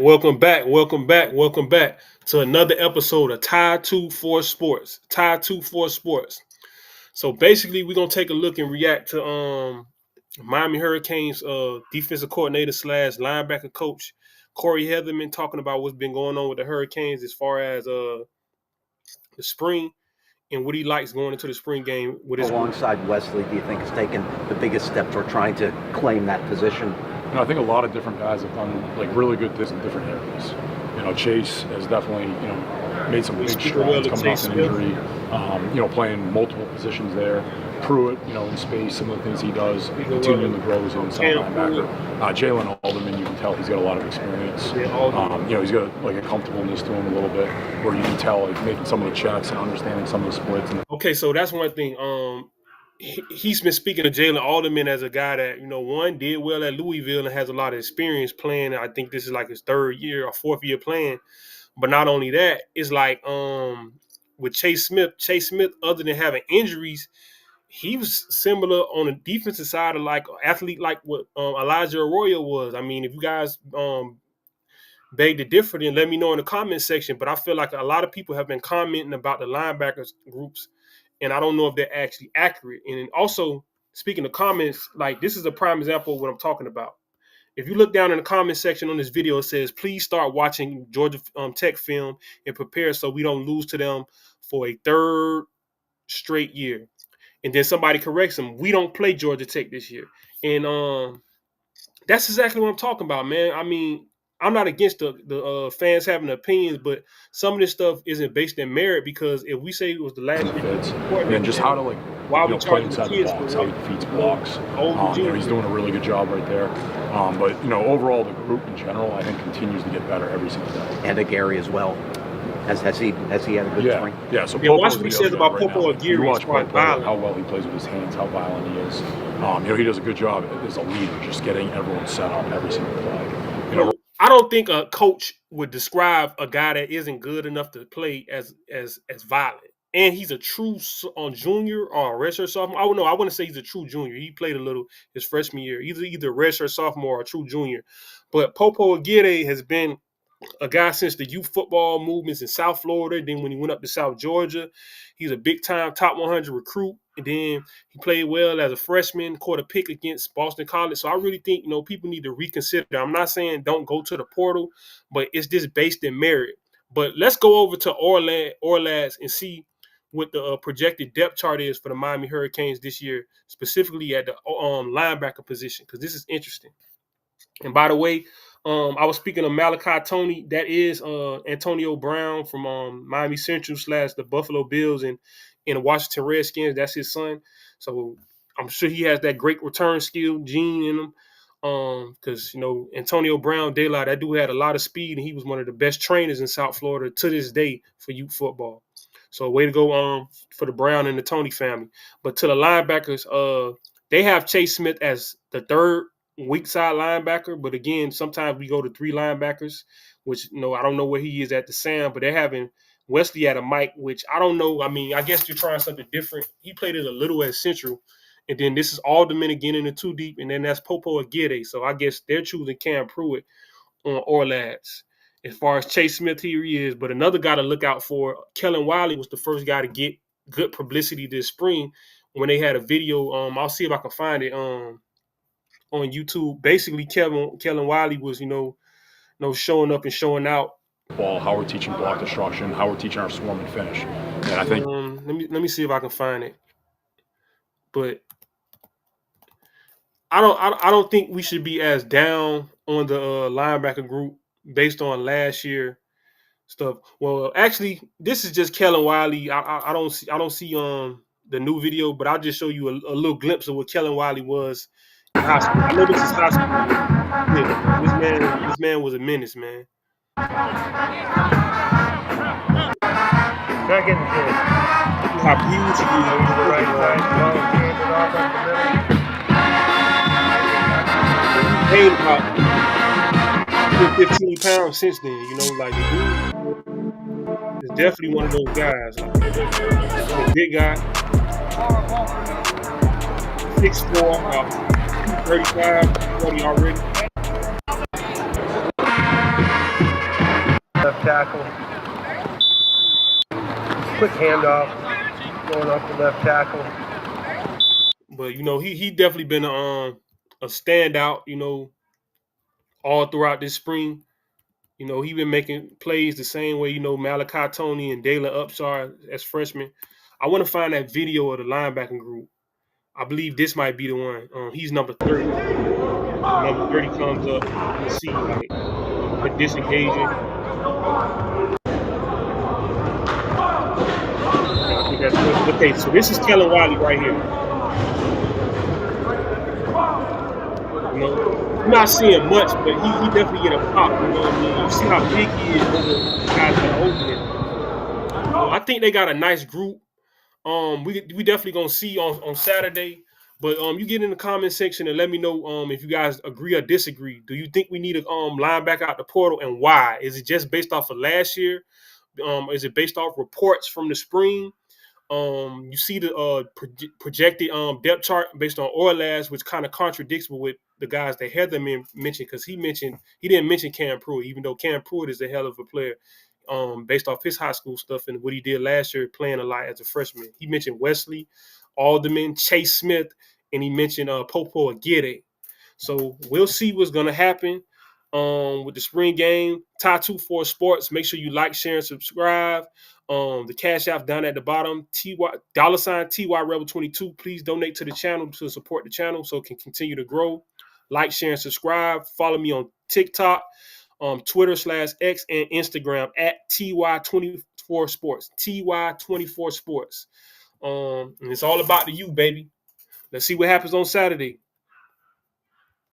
welcome back to another episode of Tide 2 4 Sports. Tide 2 4 Sports. So basically, we're gonna take a look and react to Miami Hurricanes defensive coordinator slash linebacker coach Corey Heatherman talking about what's been going on with the Hurricanes as far as the spring and what he likes going into the spring game with his alongside Wesley. Do you think has taken the biggest step toward trying to claim that position? I think a lot of different guys have done really good things in different areas. Chase has definitely made some big strides coming off an injury. Playing multiple positions there. Pruitt, in space, some of the things he does, continuing to grow as an inside linebacker. Jalen Alderman, you can tell he's got a lot of experience. He's got a comfortableness to him a little bit, where you can tell making some of the checks and understanding some of the splits. Okay, so that's one thing. He's been speaking of Jalen Alderman as a guy that, one, did well at Louisville and has a lot of experience playing. I think this is like his third year or fourth year playing. But not only that, it's like with Chase Smith, other than having injuries, he was similar on the defensive side of like an athlete like what Elijah Arroyo was. I mean, if you guys beg to differ, then let me know in the comment section. But I feel like a lot of people have been commenting about the linebackers groups, and I don't know if they're actually accurate. And also, speaking of comments, like this is a prime example of what I'm talking about. If you look down in the comment section on this video, it says, please start watching Georgia Tech film and prepare so we don't lose to them for a third straight year. And then somebody corrects them. We don't play Georgia Tech this year. And that's exactly what I'm talking about, man. I mean, I'm not against the fans having opinions, but some of this stuff isn't based in merit, because if we say it was the last year, and just how to play inside the box, how he defeats blocks. He's doing a really good job right there. But overall, the group in general, I think, continues to get better every single day. And Gary as well. Has he had a good spring? Yeah. So watch what he says about Popo Aguirre. How well he plays with his hands, how violent he is. He does a good job as a leader, just getting everyone set up every single play. I don't think a coach would describe a guy that isn't good enough to play as violent. And he's a true junior or a redshirt sophomore. I wouldn't say he's a true junior. He played a little his freshman year. Either redshirt sophomore or a true junior. But Popo Aguirre has been a guy since the youth football movements in South Florida. Then when he went up to South Georgia, he's a big-time top 100 recruit. And then he played well as a freshman, caught a pick against Boston College. So I really think, people need to reconsider. I'm not saying don't go to the portal, but it's just based in merit. But let's go over to Orlads and see what the projected depth chart is for the Miami Hurricanes this year, specifically at the linebacker position, because this is interesting. And by the way, I was speaking of Malachi Tony. That is Antonio Brown from Miami Central / the Buffalo Bills and the Washington Redskins. That's his son. So I'm sure he has that great return skill gene in him. Because Antonio Brown, that dude had a lot of speed, and he was one of the best trainers in South Florida to this day for youth football. So way to go for the Brown and the Tony family. But to the linebackers, they have Chase Smith as the third weak side linebacker, but again, sometimes we go to three linebackers, which I don't know where he is at the Sam, but they're having Wesley at a Mike, which I don't know. I mean, I guess you're trying something different. He played it a little at Central, and then this is Alderman again in the two deep, and then that's Popo Aguirre. So I guess they're choosing Cam Pruitt on Orlads. As far as Chase Smith, here he is. But another guy to look out for, Kellen Wiley was the first guy to get good publicity this spring when they had a video. I'll see if I can find it. On YouTube, basically Kellen Wiley was, showing up and showing out. How we're teaching block destruction, how we're teaching our swarm and finish. And I think let me see if I can find it. But I don't think we should be as down on the linebacker group based on last year stuff. Well, actually, this is just Kellen Wiley. I don't see the new video, but I'll just show you a little glimpse of what Kellen Wiley was. I know this is high school. Yeah, this man was a menace, man. Second hit. How huge he is on the right side. He gained about 15 pounds since then. The dude is definitely one of those guys. A big guy. 6'4", 35, 40 already. tackle. Quick handoff, going off the left tackle. But he definitely been a standout. All throughout this spring. He been making plays the same way. Malachi Tony and Dalen Upshar as freshmen. I want to find that video of the linebacking group. I believe this might be the one. He's number 30. Number 30 comes up. You see, like, the disengaging. I think that's good. Okay, so this is Kellen Wiley right here. I'm not seeing much, but he definitely get a pop. You see how big he is over the guys that are over him. I think they got a nice group. We definitely gonna see on Saturday. But you get in the comment section and let me know if you guys agree or disagree. Do you think we need a linebacker out the portal, and why? Is it just based off of last year? Is it based off reports from the spring? You see the projected depth chart based on Orlaz, which kind of contradicts with the guys that Heather mentioned, because he didn't mention Cam Pruitt, even though Cam Pruitt is a hell of a player. Based off his high school stuff and what he did last year, playing a lot as a freshman. He mentioned Wesley, Alderman, Chase Smith, and he mentioned Popo Aguirre. So we'll see what's gonna happen with the spring game. Ty24 Sports. Make sure you like, share, and subscribe. The Cash App down at the bottom. $TY Rebel 22. Please donate to the channel to support the channel so it can continue to grow. Like, share, and subscribe. Follow me on TikTok, Twitter/X, and Instagram at TY24 Sports. TY24 Sports. And it's all about the U, baby. Let's see what happens on Saturday.